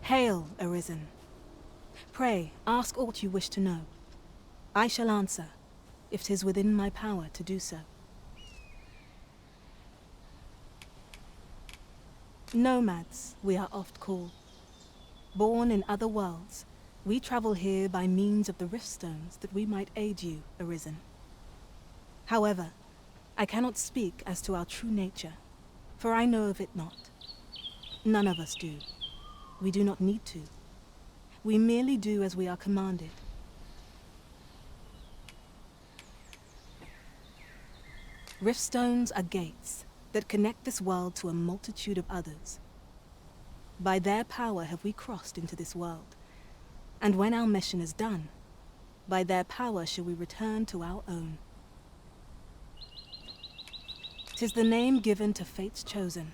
Hail, Arisen. Pray, ask aught you wish to know. I shall answer, if 'tis within my power to do so. Nomads, we are oft called. Born in other worlds, we travel here by means of the rift stones that we might aid you, Arisen. However, I cannot speak as to our true nature, for I know of it not. None of us do. We do not need to. We merely do as we are commanded. Rift stones are gates that connect this world to a multitude of others. By their power have we crossed into this world, and when our mission is done, by their power shall we return to our own. 'Tis the name given to fate's chosen,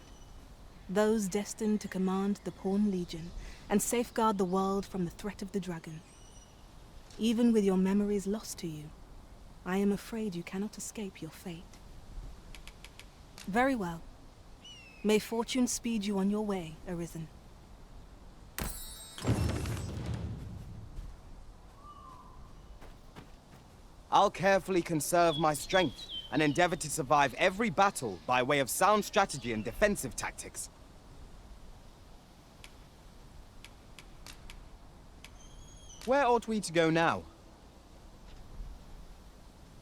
those destined to command the Pawn Legion and safeguard the world from the threat of the dragon. Even with your memories lost to you, I am afraid you cannot escape your fate. Very well. May fortune speed you on your way, Arisen. I'll carefully conserve my strength and endeavor to survive every battle by way of sound strategy and defensive tactics. Where ought we to go now?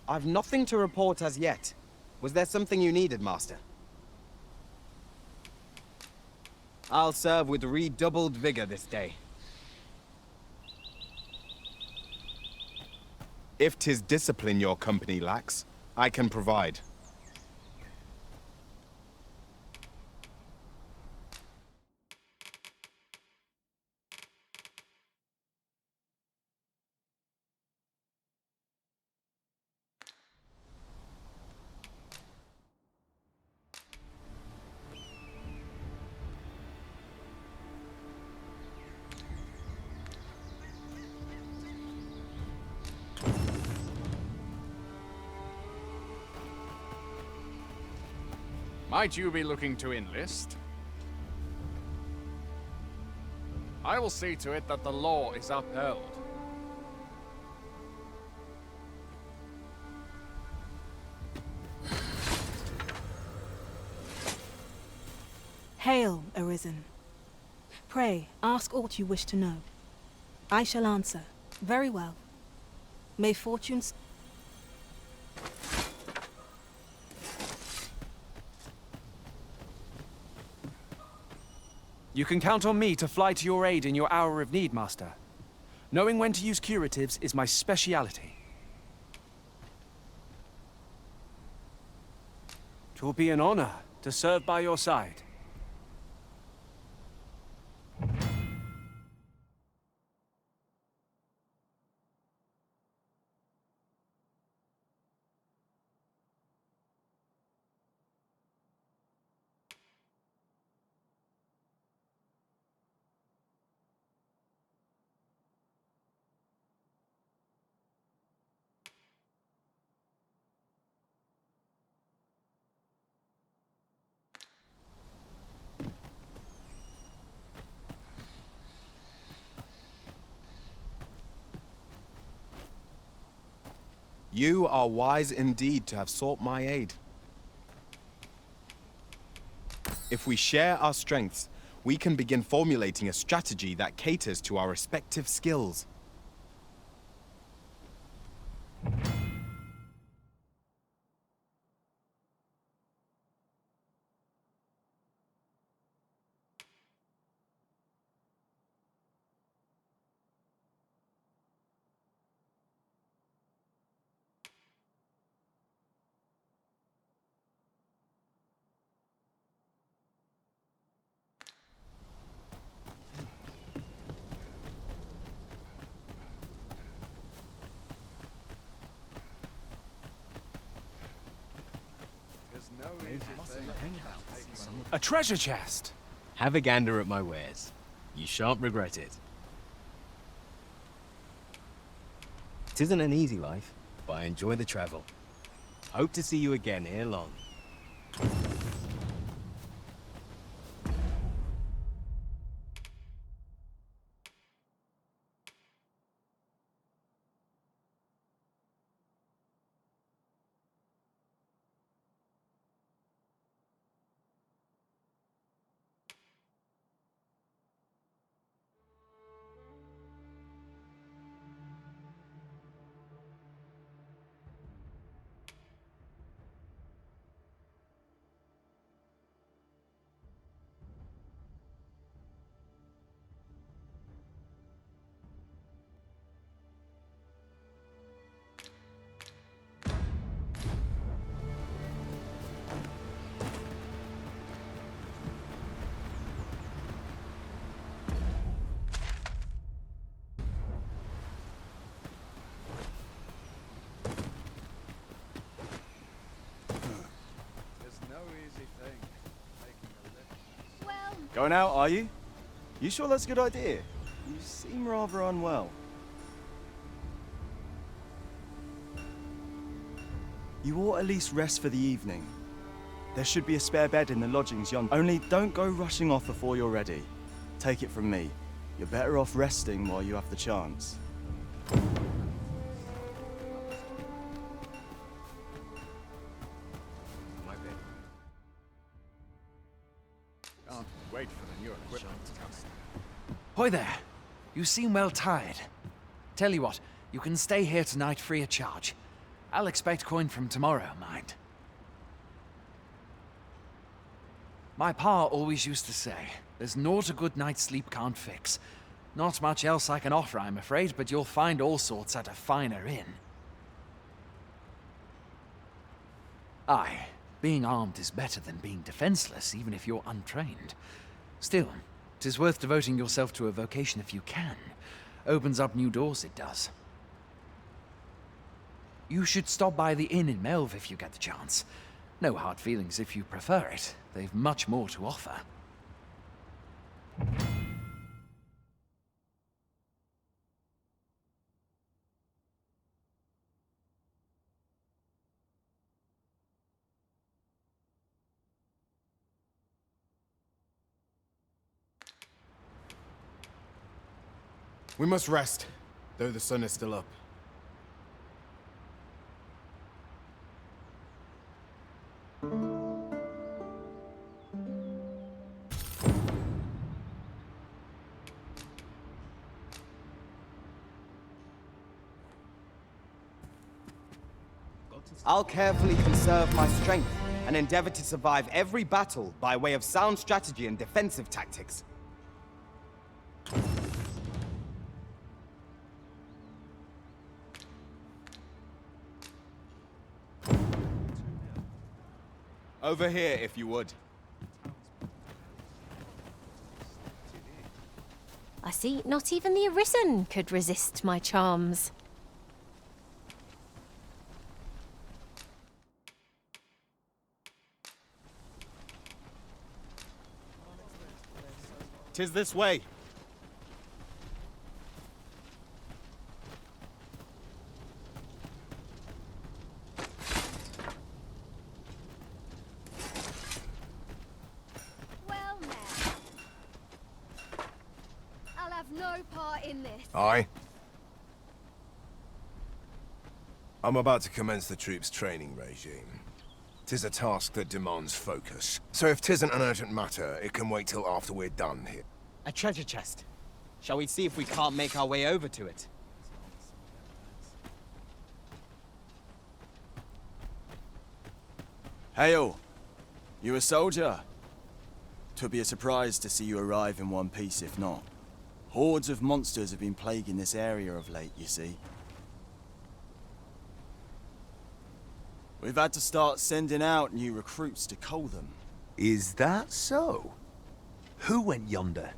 I've nothing to report as yet. Was there something you needed, Master? I'll serve with redoubled vigor this day. If 'tis discipline your company lacks, I can provide. Might you be looking to enlist? I will see to it that the law is upheld. Hail, Arisen. Pray, ask aught you wish to know. I shall answer. Very well. May fortune's... You can count on me to fly to your aid in your hour of need, Master. Knowing when to use curatives is my speciality. 'Twill be an honor to serve by your side. You are wise indeed to have sought my aid. If we share our strengths, we can begin formulating a strategy that caters to our respective skills. A treasure chest! Have a gander at my wares. You shan't regret it. 'Tisn't an easy life, but I enjoy the travel. Hope to see you again ere long. Going out, are you? You sure that's a good idea? You seem rather unwell. You ought at least rest for the evening. There should be a spare bed in the lodgings yonder. Only don't go rushing off before you're ready. Take it from me. You're better off resting while you have the chance. Can't wait for the new equipment. Hoy there. You seem well tired. Tell you what, you can stay here tonight free of charge. I'll expect coin from tomorrow, mind. My pa always used to say, there's naught a good night's sleep can't fix. Not much else I can offer, I'm afraid, but you'll find all sorts at a finer inn. Aye, being armed is better than being defenseless, even if you're untrained. Still, 'tis worth devoting yourself to a vocation if you can. Opens up new doors, it does. You should stop by the inn in Melve if you get the chance. No hard feelings if you prefer it. They've much more to offer. We must rest, though the sun is still up. I'll carefully conserve my strength and endeavor to survive every battle by way of sound strategy and defensive tactics. Over here, if you would. I see not even the Arisen could resist my charms. "'Tis this way. Well now, I'll have no part in this. Aye. I'm about to commence the troops' training regime. 'Tis a task that demands focus. So if 'tisn't an urgent matter, it can wait till after we're done here. A treasure chest. Shall we see if we can't make our way over to it? Hail! You a soldier? 'Twould be a surprise to see you arrive in one piece if not. Hordes of monsters have been plaguing this area of late, you see. We've had to start sending out new recruits to cull them. Is that so? Who went yonder?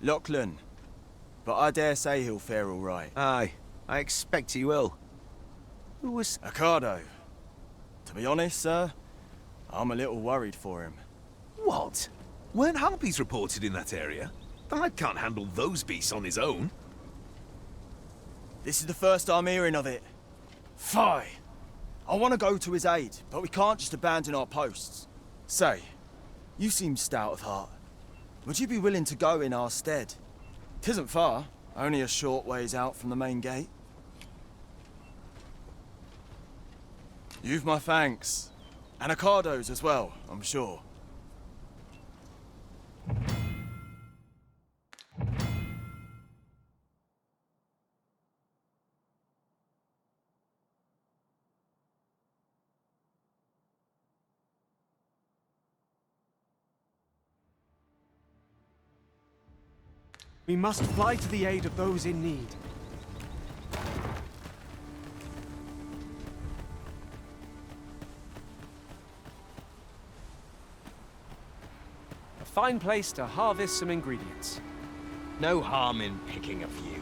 Lachlan. But I dare say he'll fare all right. Aye, I expect he will. Who was... Ricardo. To be honest, sir, I'm a little worried for him. What? Weren't harpies reported in that area? The lad can't handle those beasts on his own. This is the first I'm hearing of it. Fie! I want to go to his aid, but we can't just abandon our posts. Say, you seem stout of heart. Would you be willing to go in our stead? 'Tisn't far, only a short ways out from the main gate. You've my thanks. And Ricardo's as well, I'm sure. We must fly to the aid of those in need. A fine place to harvest some ingredients. No harm in picking a few.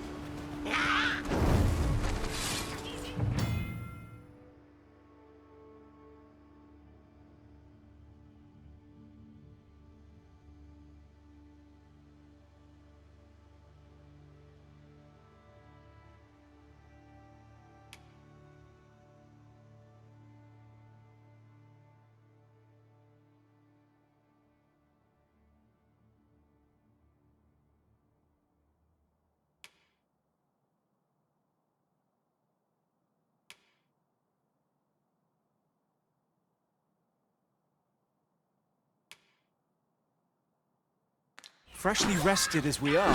Freshly rested as we are,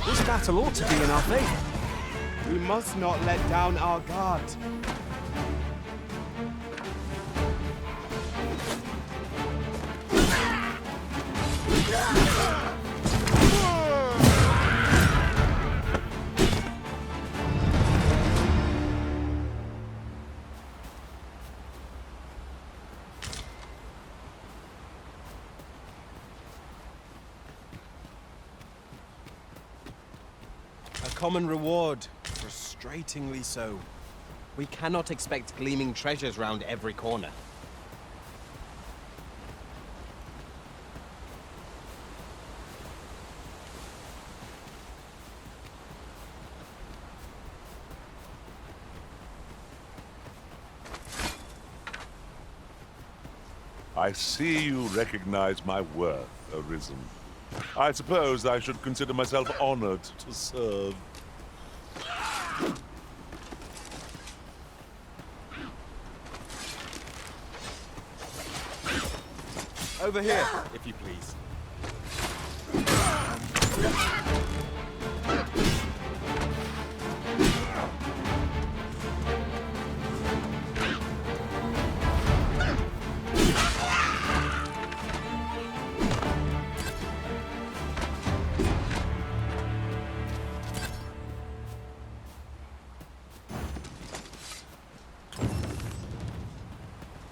this battle ought to be in our favor. We must not let down our guard. Common reward. Frustratingly so. We cannot expect gleaming treasures round every corner. I see you recognize my worth, Arisen. I suppose I should consider myself honored to serve. Over here, if you please.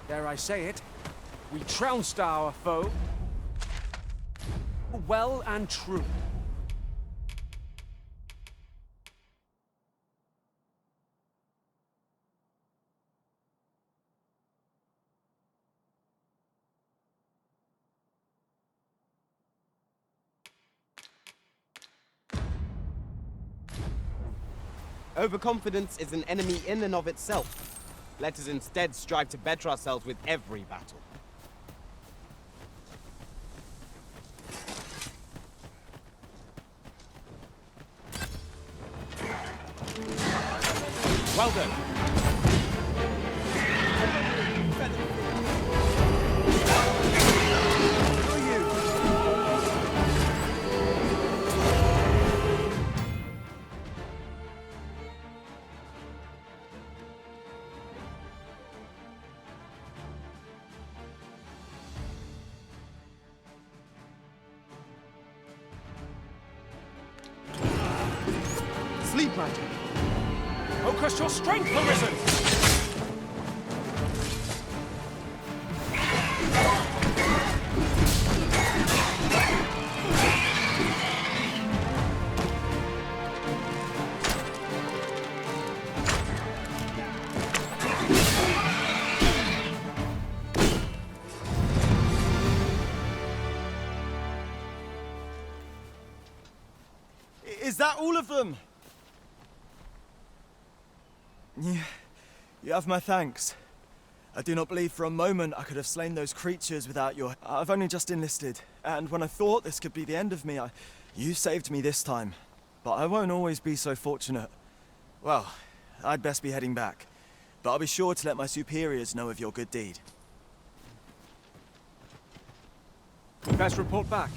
Dare I say it, we trounced our foe well and true. Overconfidence is an enemy in and of itself. Let us instead strive to better ourselves with every battle. Well done. Sleep magic. Focus your strength, Arisen! Is that all of them? You have my thanks. I do not believe for a moment I could have slain those creatures without your... I've only just enlisted, and when I thought this could be the end of me, you saved me this time. But I won't always be so fortunate. Well, I'd best be heading back. But I'll be sure to let my superiors know of your good deed. Best report back.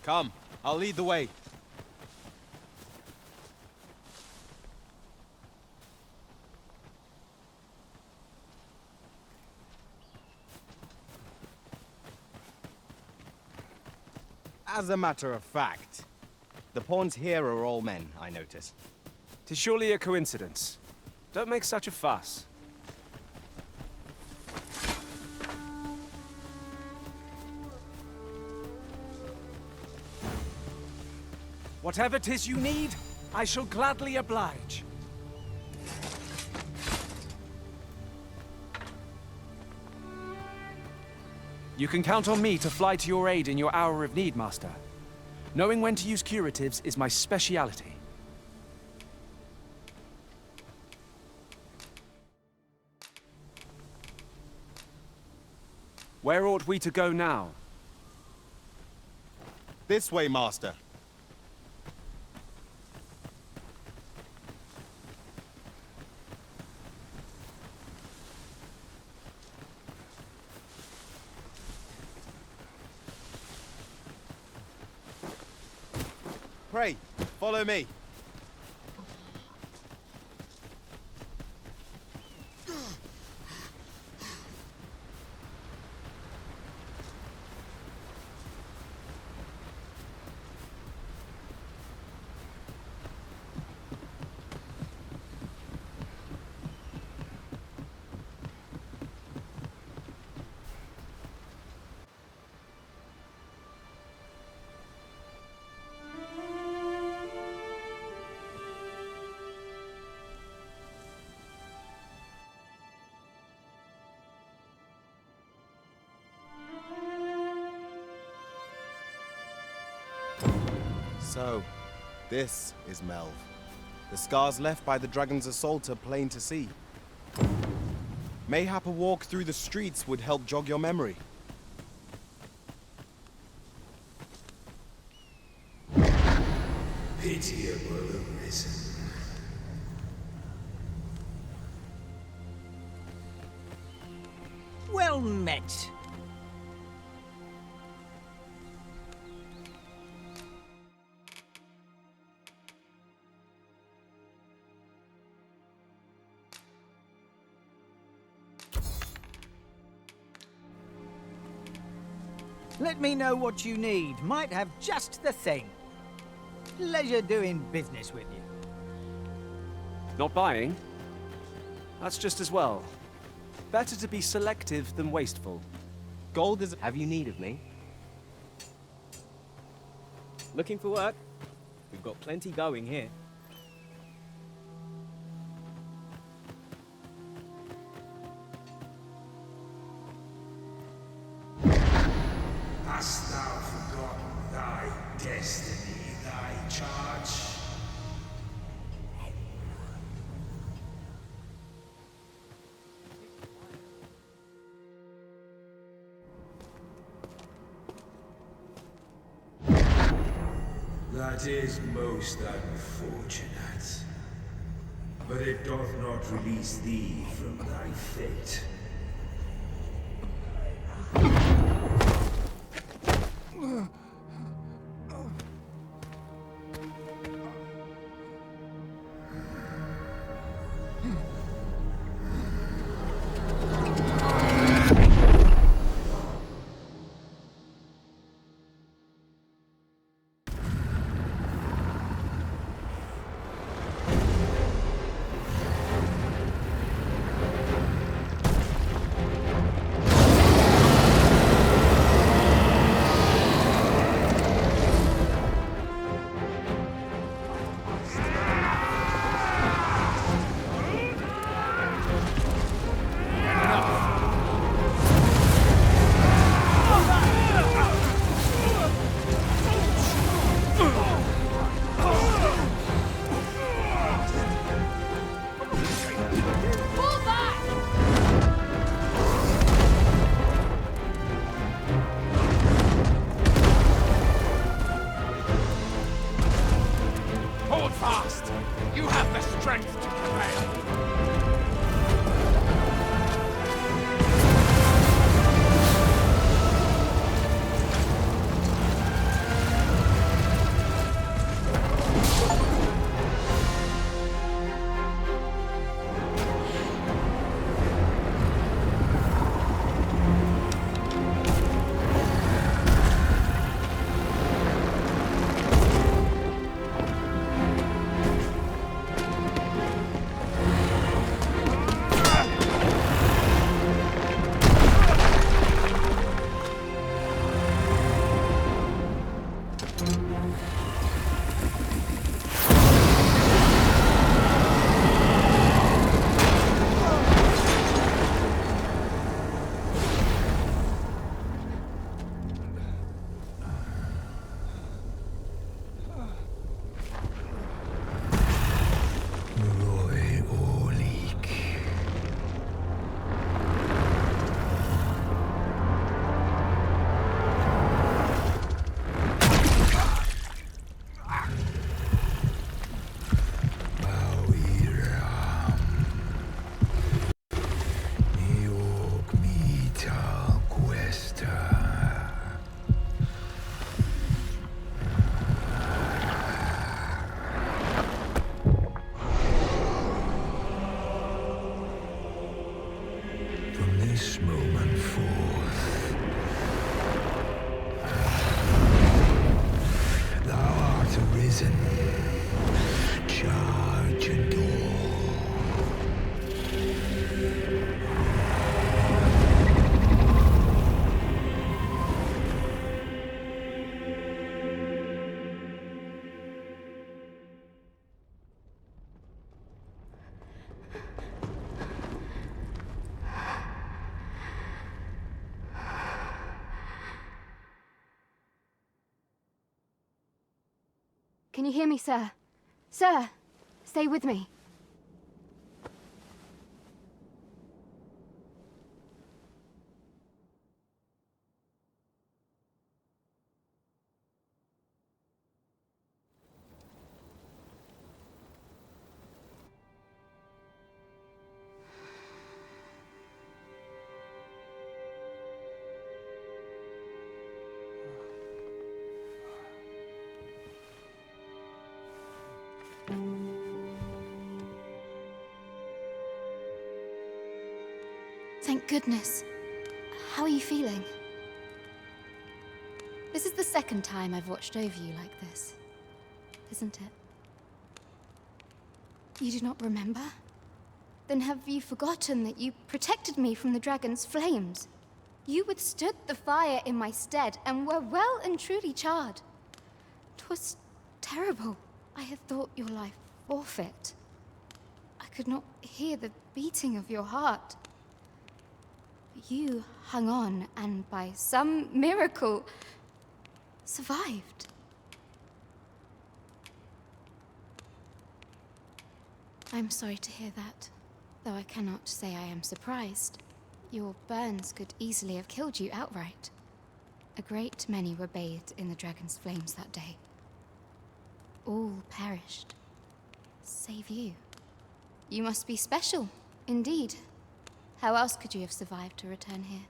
Come, I'll lead the way. As a matter of fact, the pawns here are all men, I notice. 'Tis surely a coincidence. Don't make such a fuss. Whatever 'tis you need, I shall gladly oblige. You can count on me to fly to your aid in your hour of need, Master. Knowing when to use curatives is my speciality. Where ought we to go now? This way, Master. pray, follow me. So, this is Melv. The scars left by the dragon's assault are plain to see. Mayhap a walk through the streets would help jog your memory. Pitiable arisen. Well met. Let me know what you need. Might have just the thing. Pleasure doing business with you. Not buying? That's just as well. Better to be selective than wasteful. Gold is... Have you need of me? Looking for work? We've got plenty going here. Hast thou forgotten thy destiny, thy charge? That is most unfortunate. But it doth not release thee from thy fate. Can you hear me, sir? Sir, stay with me. Thank goodness. How are you feeling? This is the second time I've watched over you like this, isn't it? You do not remember? Then have you forgotten that you protected me from the dragon's flames? You withstood the fire in my stead and were well and truly charred. 'Twas terrible. I had thought your life forfeit. I could not hear the beating of your heart. You hung on, and by some miracle, survived. I'm sorry to hear that, though I cannot say I am surprised. Your burns could easily have killed you outright. A great many were bathed in the dragon's flames that day. All perished, save you. You must be special, indeed. How else could you have survived to return here?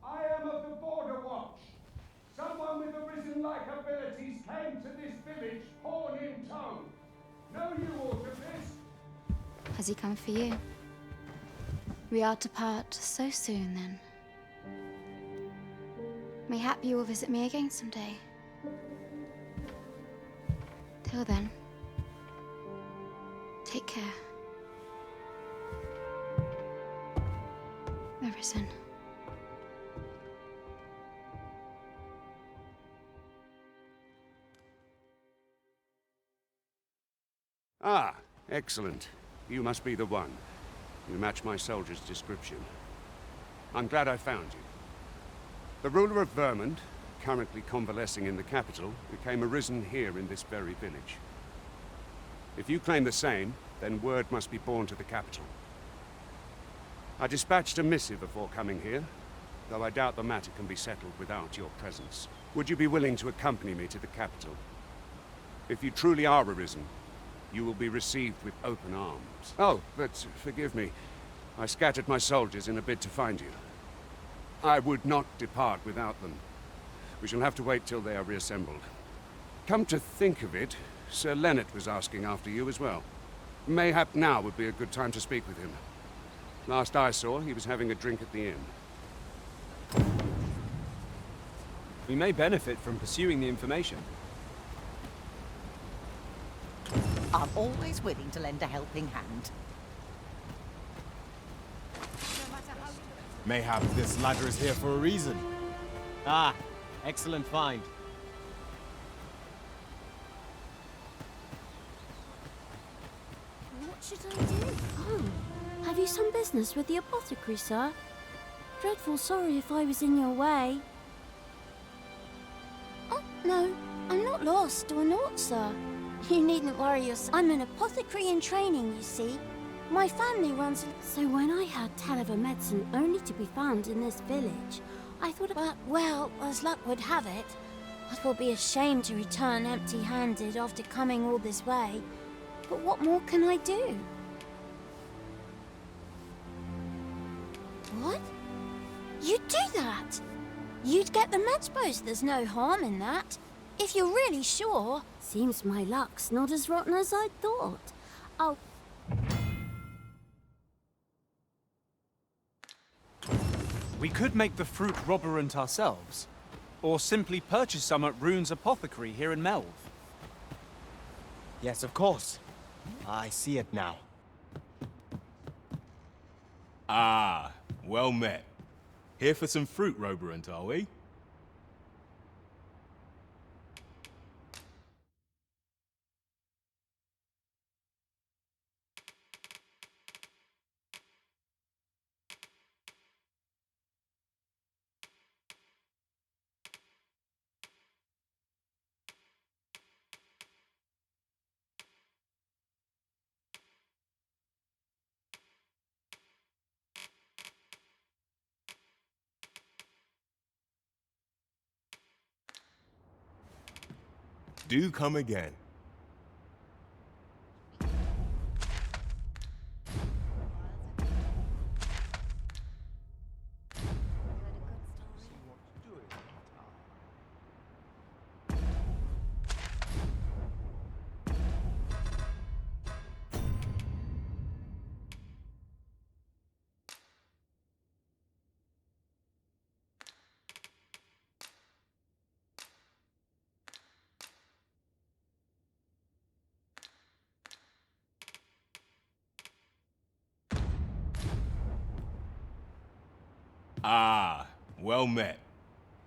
I am of the Border Watch. Someone with Arisen-like abilities came to this village, horn in tow. Know you aught of this? Has he come for you? We are to part so soon, then. Mayhap you will visit me again someday. Till then, take care. Arisen. Ah, excellent. You must be the one. You match my soldier's description. I'm glad I found you. The ruler of Vermont, currently convalescing in the capital, became arisen here in this very village. If you claim the same, then word must be borne to the capital. I dispatched a missive before coming here, though I doubt the matter can be settled without your presence. Would you be willing to accompany me to the capital? If you truly are arisen, you will be received with open arms. Oh, but forgive me. I scattered my soldiers in a bid to find you. I would not depart without them. We shall have to wait till they are reassembled. Come to think of it, Sir Leonard was asking after you as well. Mayhap now would be a good time to speak with him. Last I saw, he was having a drink at the inn. We may benefit from pursuing the information. I'm always willing to lend a helping hand. Mayhap this ladder is here for a reason. Ah, excellent find. What should I do? Oh, have you some business with the apothecary, sir? Dreadful sorry if I was in your way. Oh, no, I'm not lost or naught, sir. You needn't worry yourself. I'm an apothecary in training, you see. My family runs a... So when I heard tell of a medicine only to be found in this village, I thought about, well, as luck would have it, it will be a shame to return empty-handed after coming all this way. But what more can I do? What? You'd do that? You'd get the meds post, there's no harm in that. If you're really sure. Seems my luck's not as rotten as I thought. Oh. We could make the fruit robberant ourselves, or simply purchase some at Rune's apothecary here in Melve. Yes, of course. I see it now. Ah, well met. Here for some fruit roberant, are we? Do come again. Ah, well met.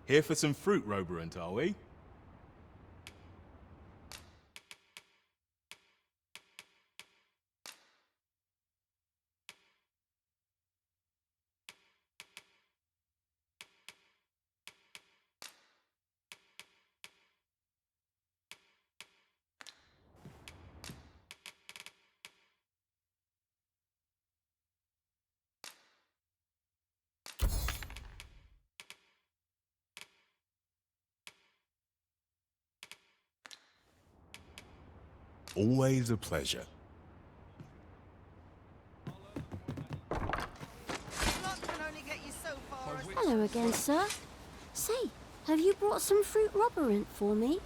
Here for some fruit, Roborant, are we? Always a pleasure. Hello again, sir. Say, have you brought some fruit roborant for me?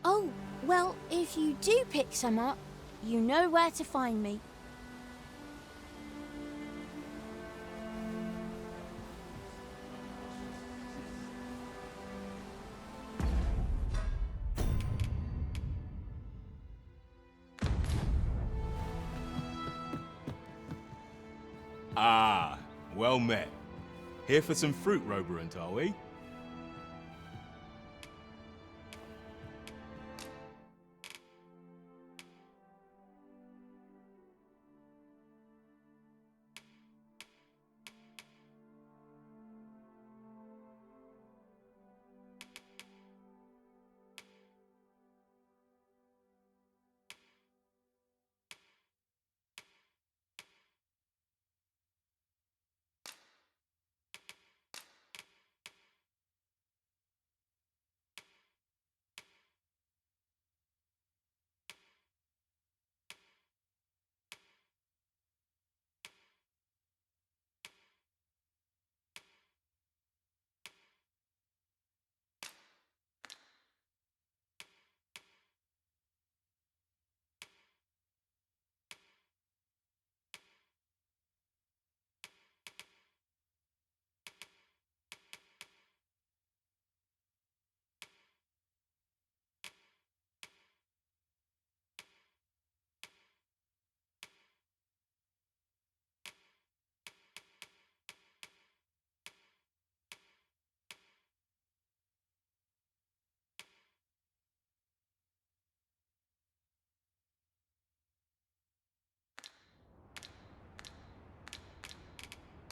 Oh, well, if you do pick some up, you know where to find me. Ah, well met. Here for some fruit, Roborant, are we?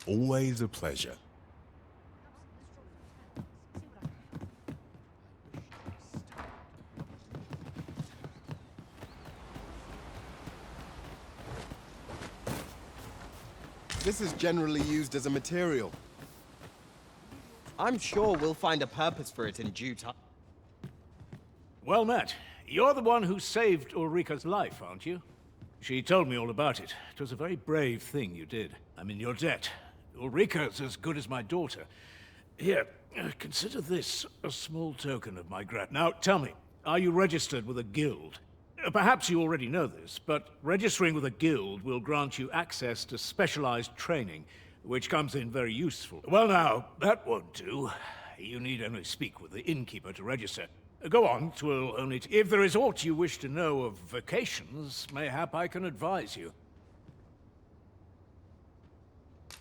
Always a pleasure. This is generally used as a material. I'm sure we'll find a purpose for it in due time. Well met. You're the one who saved Ulrika's life, aren't you? She told me all about it. It was a very brave thing you did. I'm in your debt. Ulrika's as good as my daughter. Here, consider this a small token of my gratitude. Now, tell me, are you registered with a guild? Perhaps you already know this, but registering with a guild will grant you access to specialized training, which comes in very useful. Well now, that won't do. You need only speak with the innkeeper to register. Go on, 'twill only if there is aught you wish to know of vocations, mayhap I can advise you.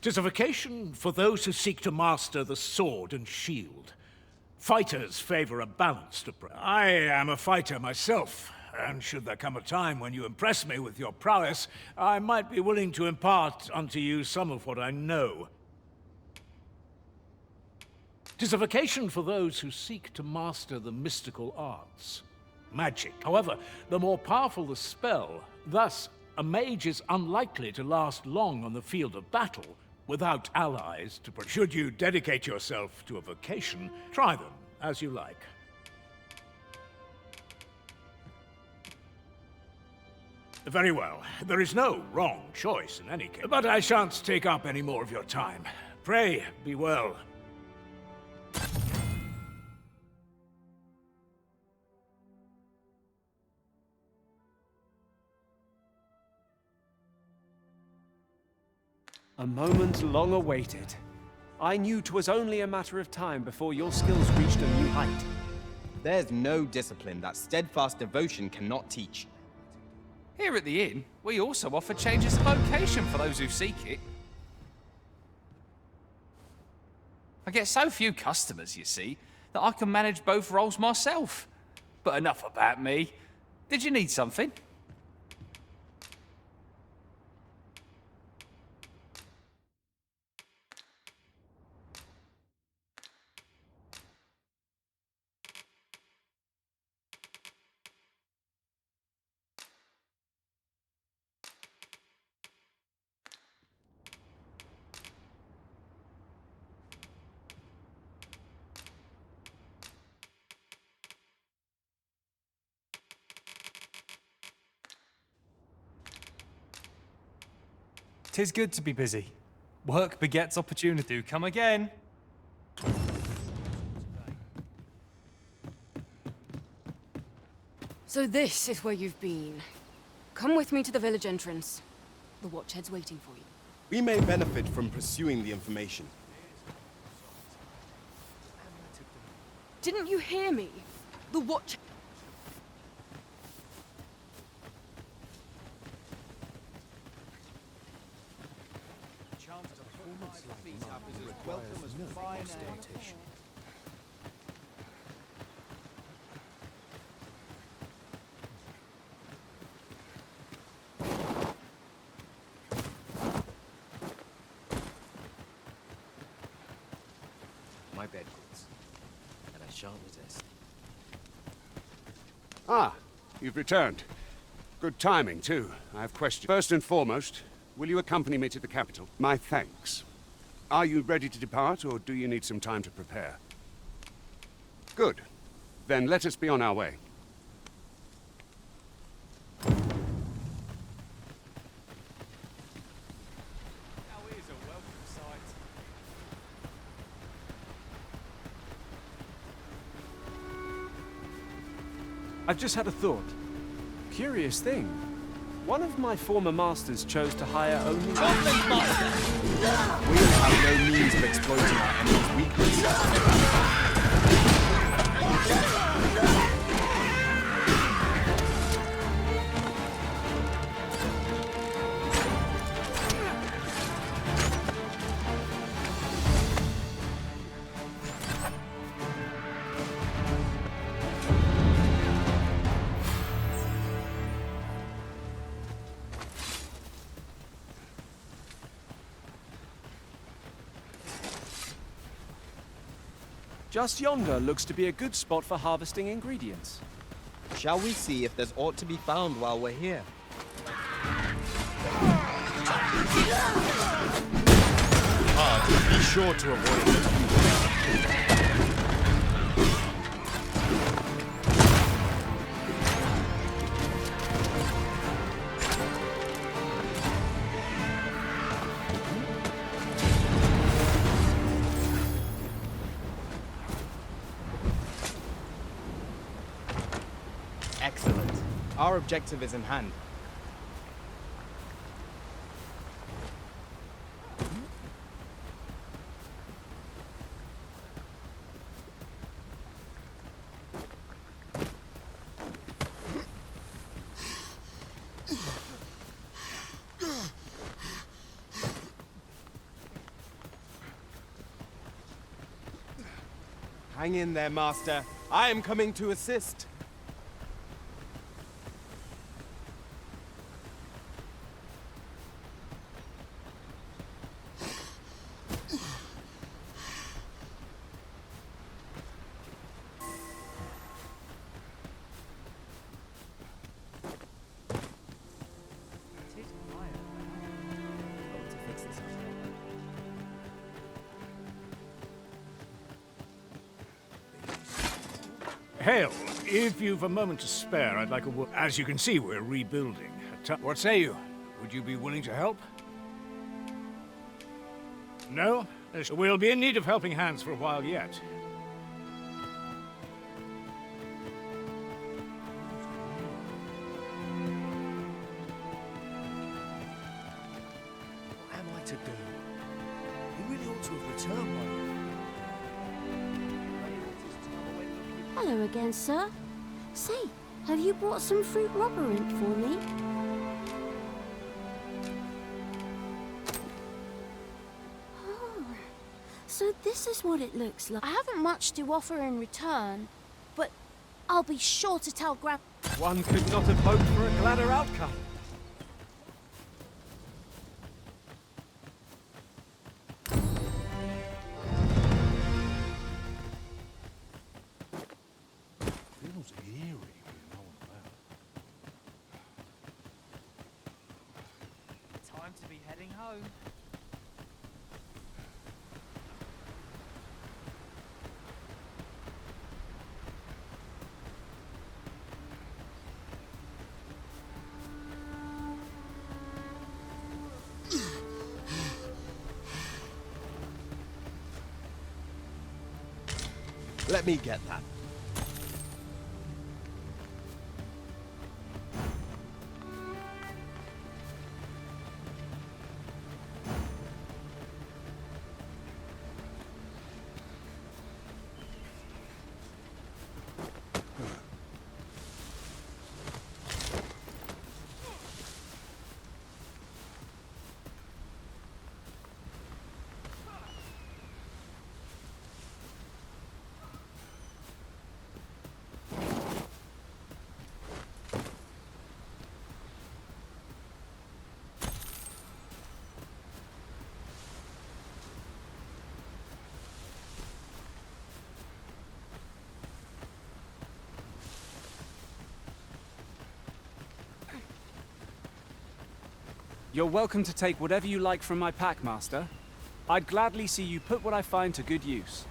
'Tis a vocation for those who seek to master the sword and shield. Fighters favor a balanced approach. I am a fighter myself, and should there come a time when you impress me with your prowess, I might be willing to impart unto you some of what I know. 'Tis a vocation for those who seek to master the mystical arts. Magic. However, the more powerful the spell, thus A mage is unlikely to last long on the field of battle without allies to protect. Should you dedicate yourself to a vocation, try them as you like. Very well. There is no wrong choice in any case. But I shan't take up any more of your time. Pray, be well. A moment long awaited. I knew 'twas only a matter of time before your skills reached a new height. There's no discipline that steadfast devotion cannot teach. Here at the inn, we also offer changes of vocation for those who seek it. I get so few customers, you see, that I can manage both roles myself. But enough about me. Did you need something? Tis good to be busy. Work begets opportunity. Come again. So this is where you've been. Come with me to the village entrance. The Watchhead's waiting for you. We may benefit from pursuing the information. Didn't you hear me? The Watch... My bed goods, and I shan't resist. Ah, you've returned. Good timing, too. I have questions. First and foremost, will you accompany me to the capital? My thanks. Are you ready to depart, or do you need some time to prepare? Good. Then let us be on our way. I've just had a thought. Curious thing. One of my former masters chose to hire only... Goblin master! We have no means of exploiting our enemy's weakness. Just yonder looks to be a good spot for harvesting ingredients. Shall we see if there's aught to be found while we're here? Be sure to avoid it. Excellent. Our objective is in hand. Hang in there, Master. I am coming to assist. Hale, if you've a moment to spare, I'd like a word. As you can see, we're rebuilding. What say you? Would you be willing to help? No? We'll be in need of helping hands for a while yet. What am I to do? You really ought to have returned by now. Hello again, sir. Say, have you brought some fruit rubberant for me? Oh, so this is what it looks like. I haven't much to offer in return, but I'll be sure to tell Grab. One could not have hoped for a gladder outcome. Feels eerie with no one about. Time to be heading home. Let me get that. You're welcome to take whatever you like from my pack, Master. I'd gladly see you put what I find to good use.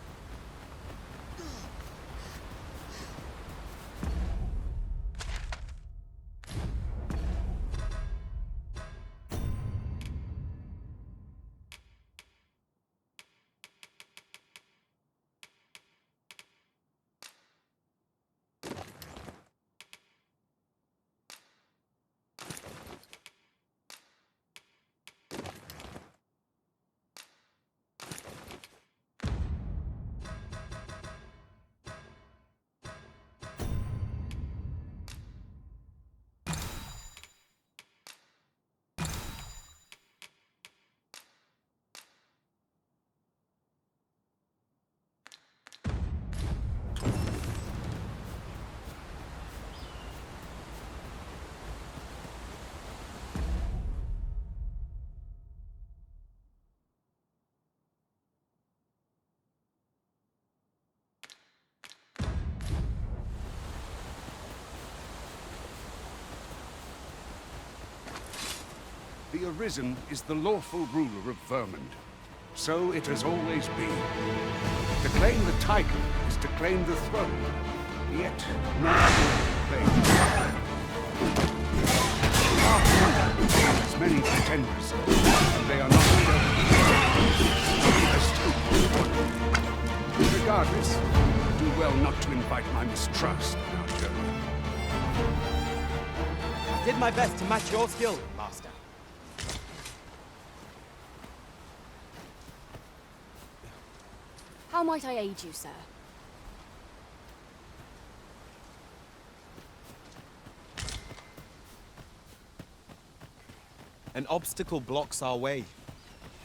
The Arisen is the lawful ruler of Vermund. So it has always been. To claim the title is to claim the throne. Yet, not claim the throne. As many pretenders, they are not chosen. Regardless, do well not to invite my mistrust in our journey. I did my best to match your skill, Master. How might I aid you, sir? An obstacle blocks our way.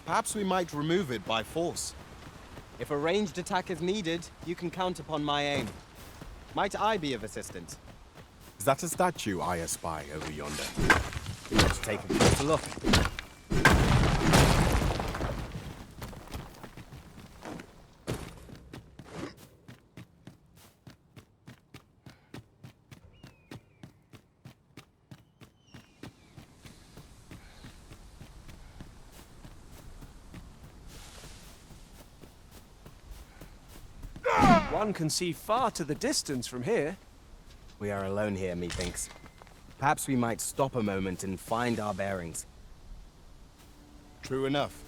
Perhaps we might remove it by force. If a ranged attack is needed, you can count upon my aim. Might I be of assistance? Is that a statue I espy over yonder? Let's take a closer look. One can see far to the distance from here. We are alone here, methinks. Perhaps we might stop a moment and find our bearings. True enough.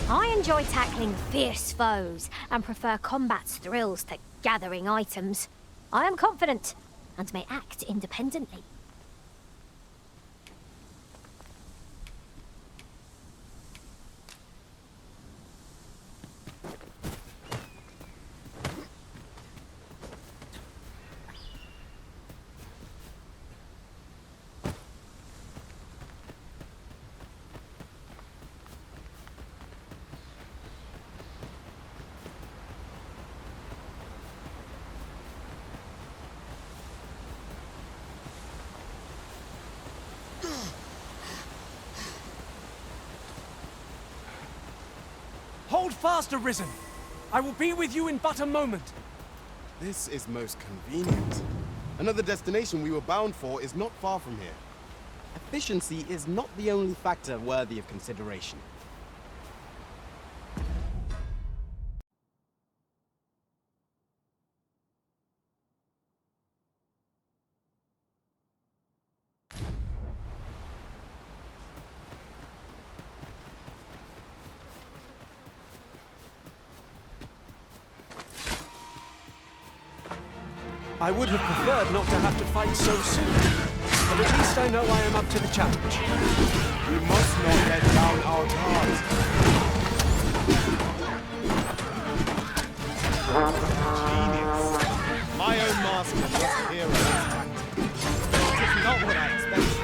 I enjoy tackling fierce foes and prefer combat's thrills to gathering items. I am confident and may act independently. Hold fast, Arisen! I will be with you in but a moment. This is most convenient. Another destination we were bound for is not far from here. Efficiency is not the only factor worthy of consideration. I would have preferred not to have to fight so soon, but at least I know I am up to the challenge. We must not let down our guards. Genius. My own master was a hero in his tactics. This is not what I expected.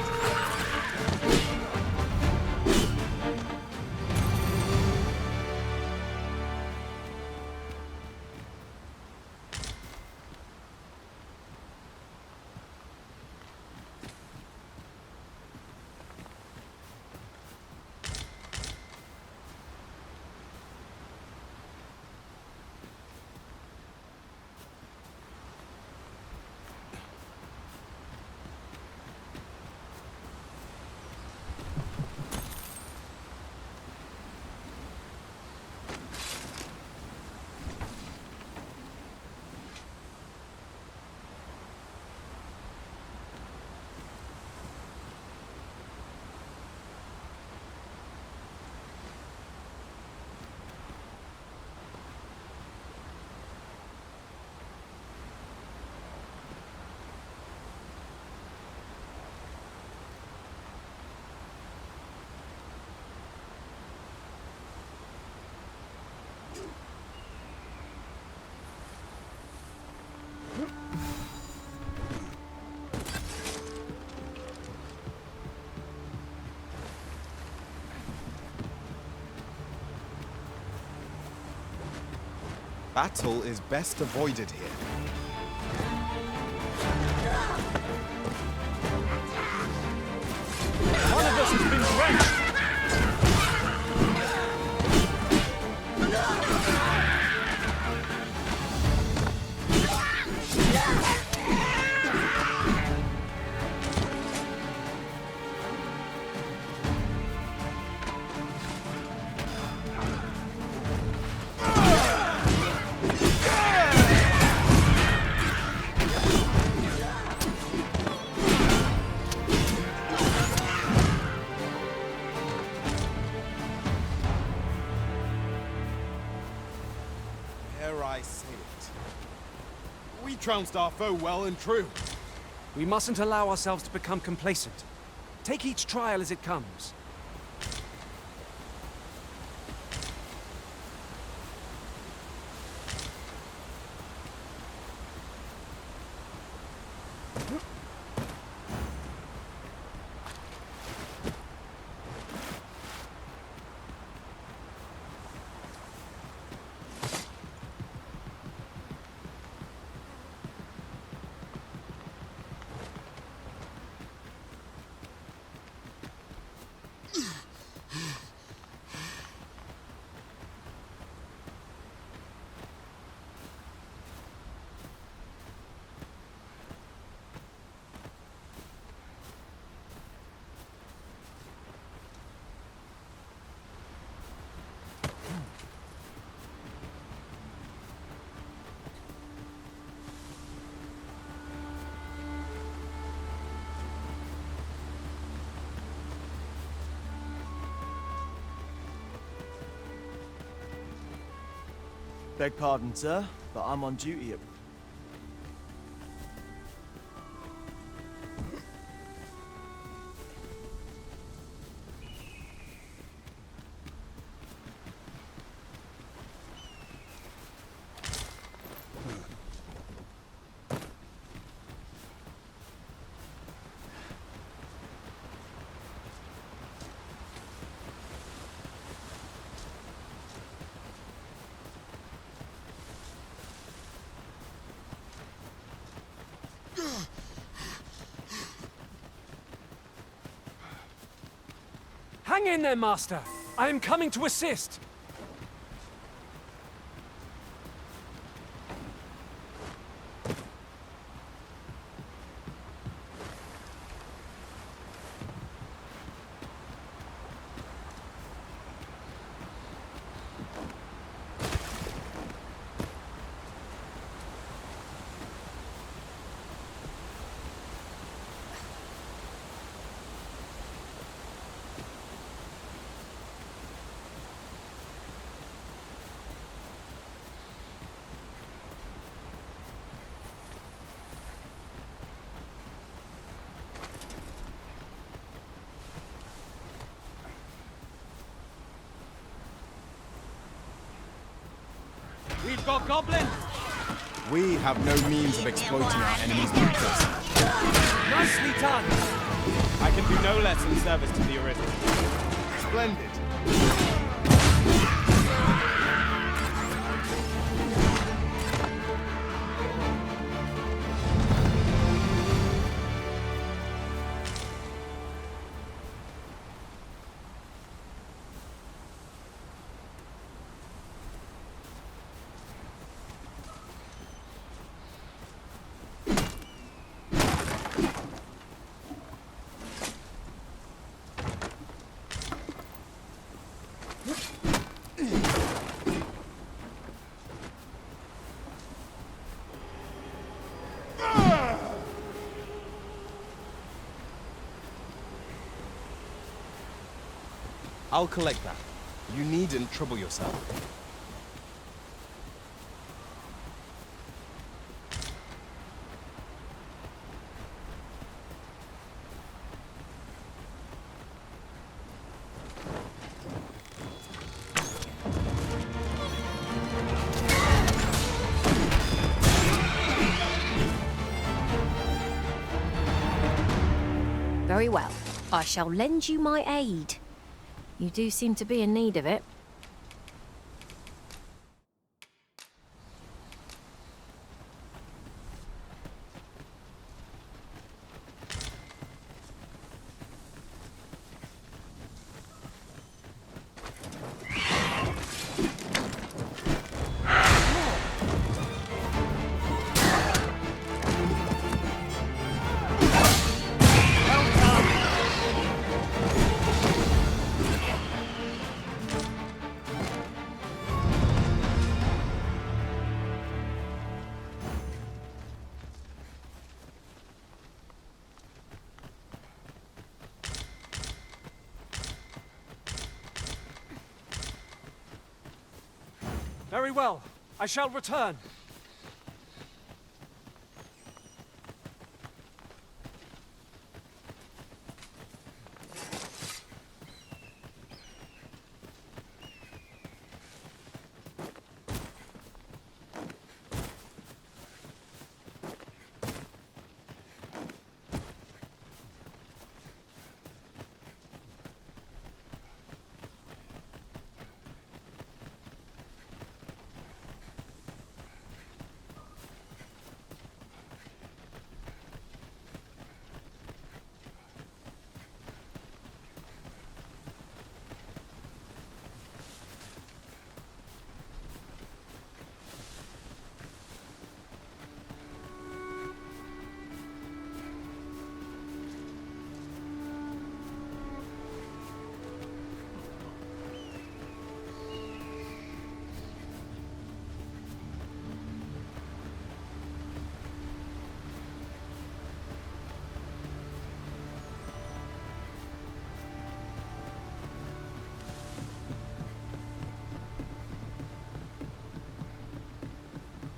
Battle is best avoided here. One of us has been drenched! trounced our foe well and true. We mustn't allow ourselves to become complacent. Take each trial as it comes. Beg pardon, sir, but I'm on duty at... Hang in there, Master! I am coming to assist! We've got Goblins! We have no means of exploiting our enemy's weakness. Nicely done! I can do no less in service to the Arisen. Splendid. I'll collect that. You needn't trouble yourself. Very well. I shall lend you my aid. You do seem to be in need of it. Very well. I shall return.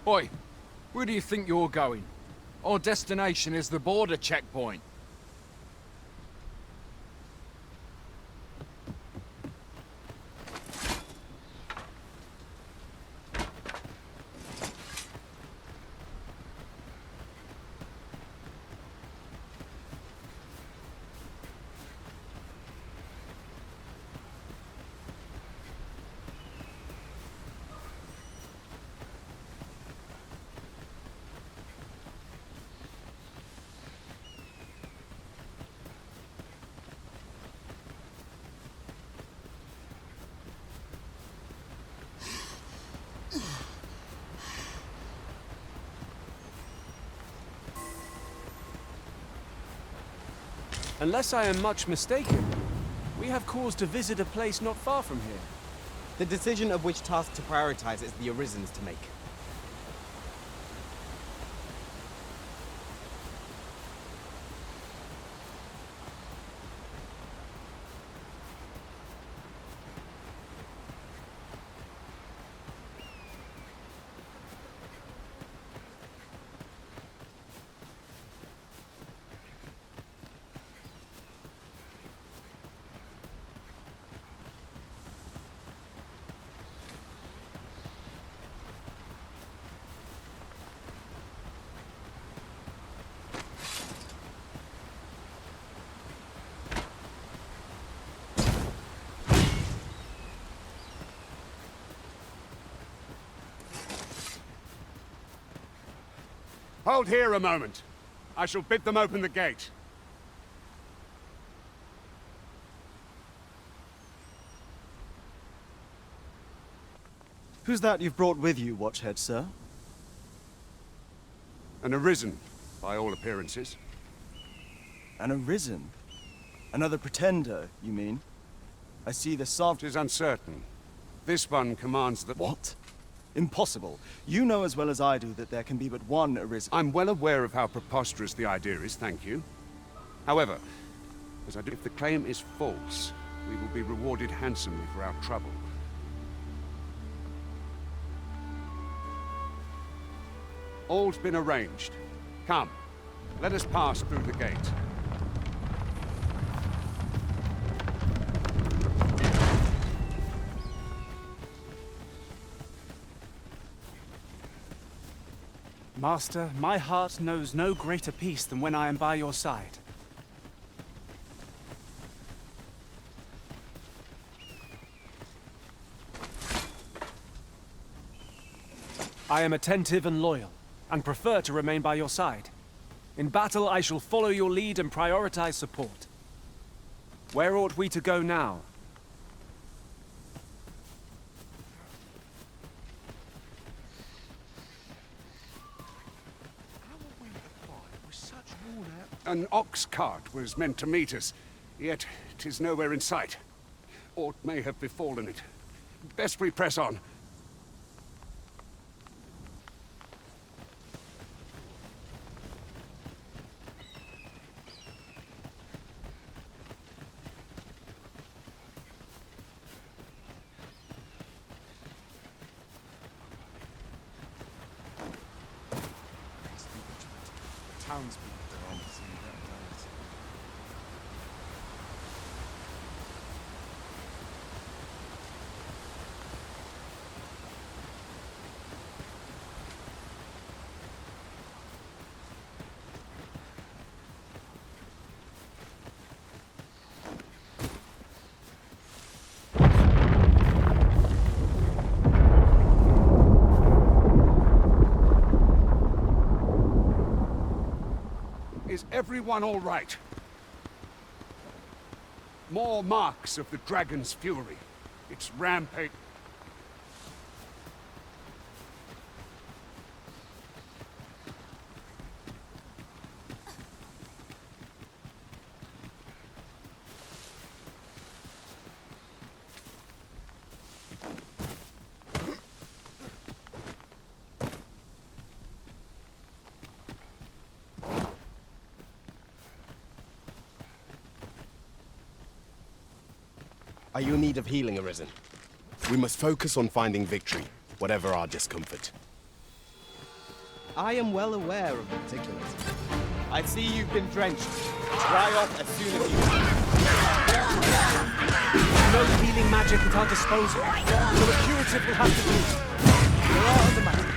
Oi, where do you think you're going? Our destination is the border checkpoint. Unless I am much mistaken, we have cause to visit a place not far from here. The decision of which task to prioritize is the Arisen's to make. Hold here a moment. I shall bid them open the gate. Who's that you've brought with you, Watchhead, sir? An Arisen, by all appearances. An Arisen? Another pretender, you mean? I see the soft is uncertain. This one commands that— What? Impossible. You know as well as I do that there can be but one Arisen. I'm well aware of how preposterous the idea is, thank you. However, as I do, if the claim is false, we will be rewarded handsomely for our trouble. All's been arranged. Come, let us pass through the gate. Master, my heart knows no greater peace than when I am by your side. I am attentive and loyal, and prefer to remain by your side. In battle, I shall follow your lead and prioritize support. Where ought we to go now? An ox cart was meant to meet us, yet 'tis nowhere in sight. Aught may have befallen it. Best we press on. Townspeople are on to see that diet. Is everyone all right? More marks of the dragon's fury. Its rampage. Are you in need of healing, Arisen? We must focus on finding victory, whatever our discomfort. I am well aware of the particulars. I see you've been drenched. Dry off as soon as you No healing magic at our disposal, so a curative will have to do. There are other methods.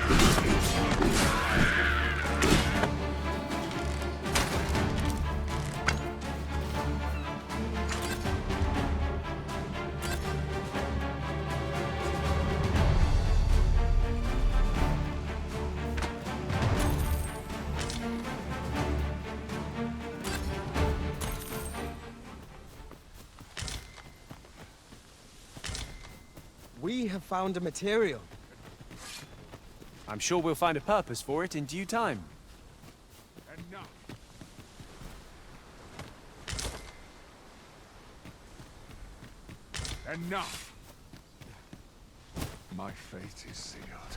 We have found a material. I'm sure we'll find a purpose for it in due time. Enough. Enough. My fate is sealed.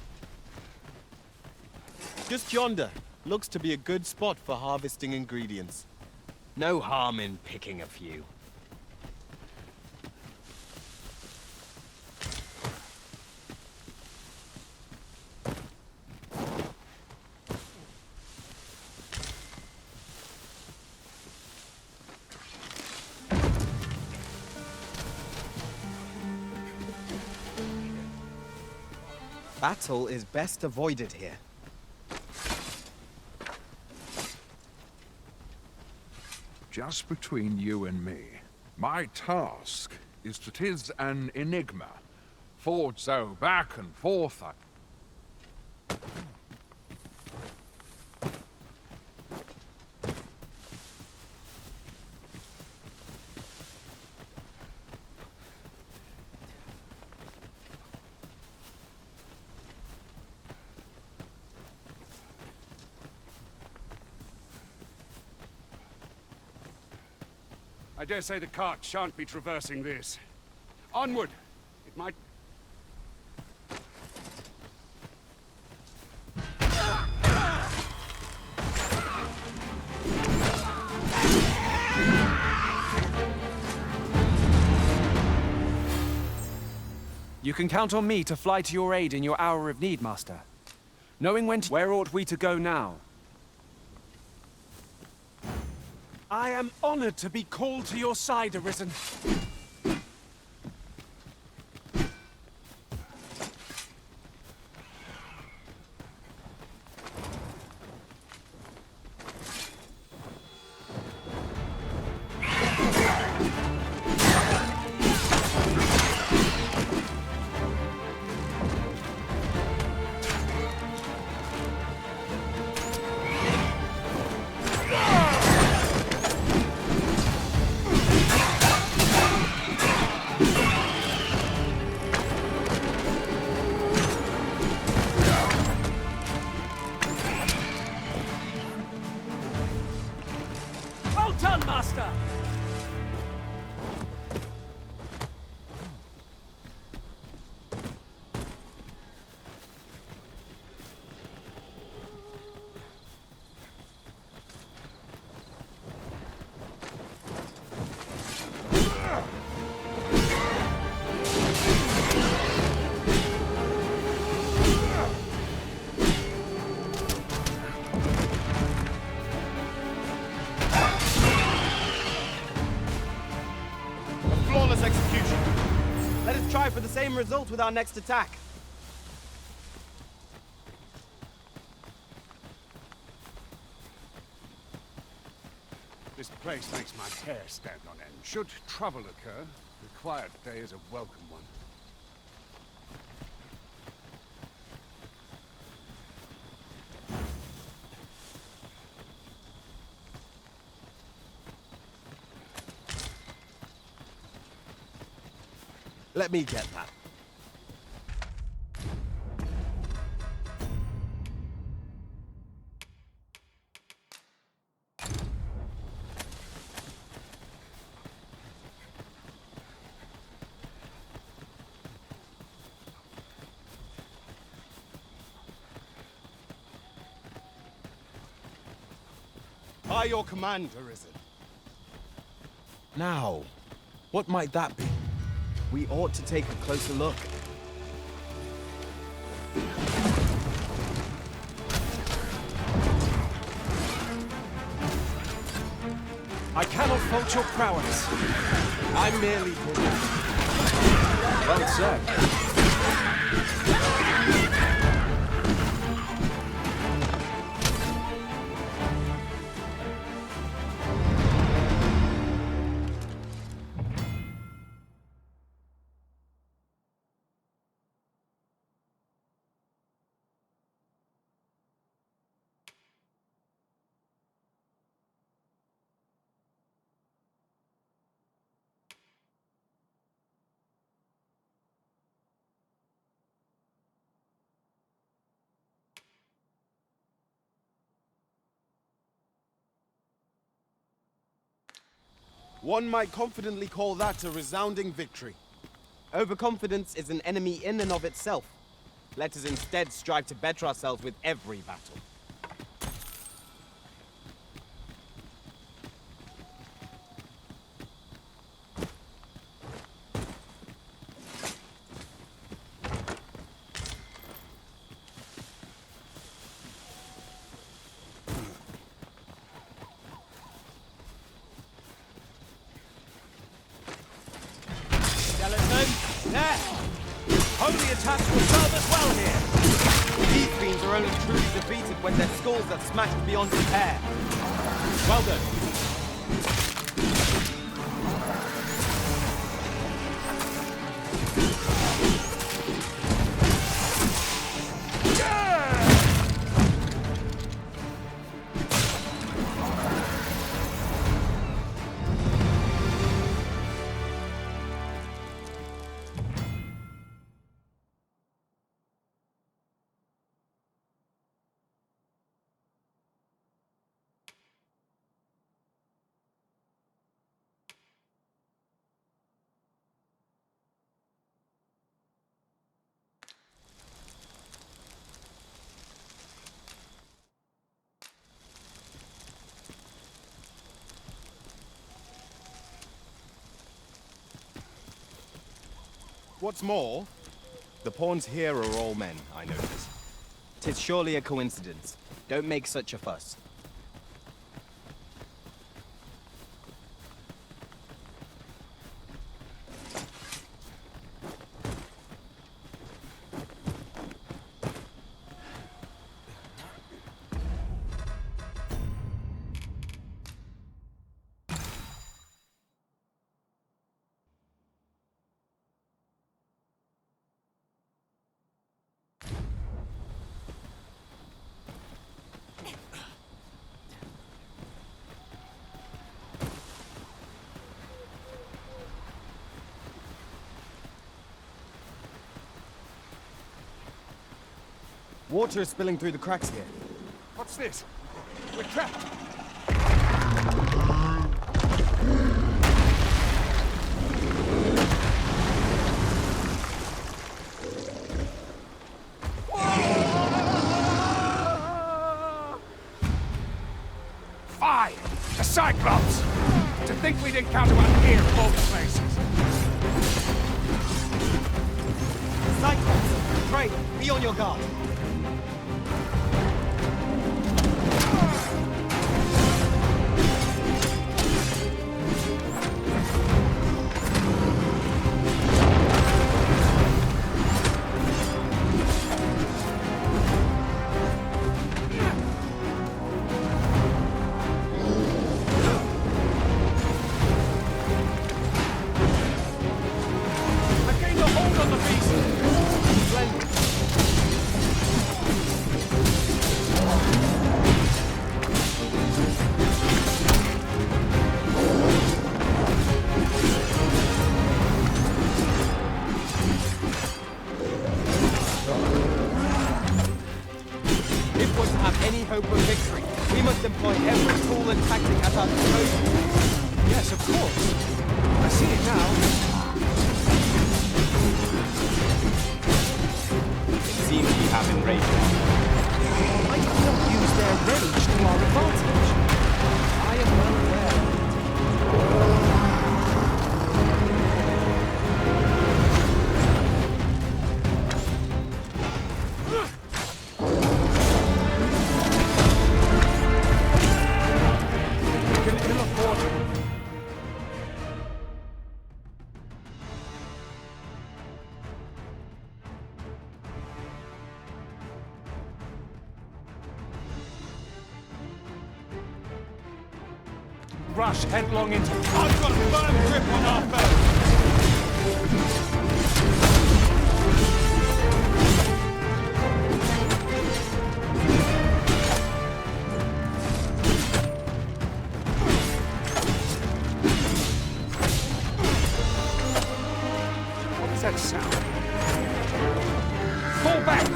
Just yonder. Looks to be a good spot for harvesting ingredients. No harm in picking a few. Battle is best avoided here. Just between you and me, my task is to 'tis an enigma. Fought so back and forth, I dare say the cart shan't be traversing this. Onward! It might... You can count on me to fly to your aid in your hour of need, Master. Knowing when to... Where ought we to go now? I am honored to be called to your side, Arisen. For the same result with our next attack. This place makes my hair stand on end. Should trouble occur, the quiet day is a welcome one. Let me get that. By your command, Arisen. Now, what might that be? We ought to take a closer look. I cannot fault your prowess. I'm merely... Well said. One might confidently call that a resounding victory. Overconfidence is an enemy in and of itself. Let us instead strive to better ourselves with every battle. There! Holy attacks will serve us well here! These fiends are only truly defeated when their skulls are smashed beyond repair. Well done. What's more, the pawns here are all men, I notice. 'Tis surely a coincidence. Don't make such a fuss. Water is spilling through the cracks here. What's this? We're trapped. Fire! The Cyclops! To think we'd encounter one here of all places. Cyclops! Pray, be on your guard. hope of victory, we must employ every tool and tactic at our disposal. Yes, of course. I see it now. It seems we have enraged them. Why do we not use their rage to our advantage? I am well aware. We can ill afford to rush headlong into... I've got a firm grip on our foe. What does that sound? Fall back!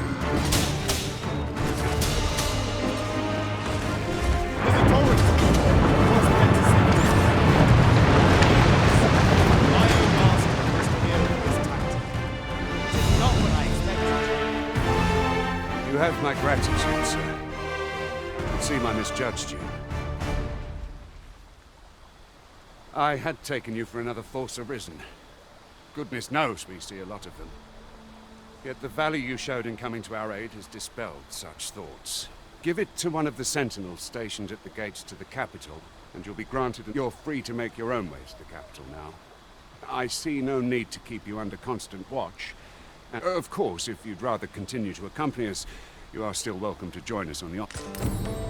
You have my gratitude, sir. It seems I misjudged you. I had taken you for another force arisen. Goodness knows we see a lot of them. Yet the value you showed in coming to our aid has dispelled such thoughts. Give it to one of the sentinels stationed at the gates to the capital, and you'll be granted... You're free to make your own way to the capital now. I see no need to keep you under constant watch. And, of course, if you'd rather continue to accompany us, you are still welcome to join us on the...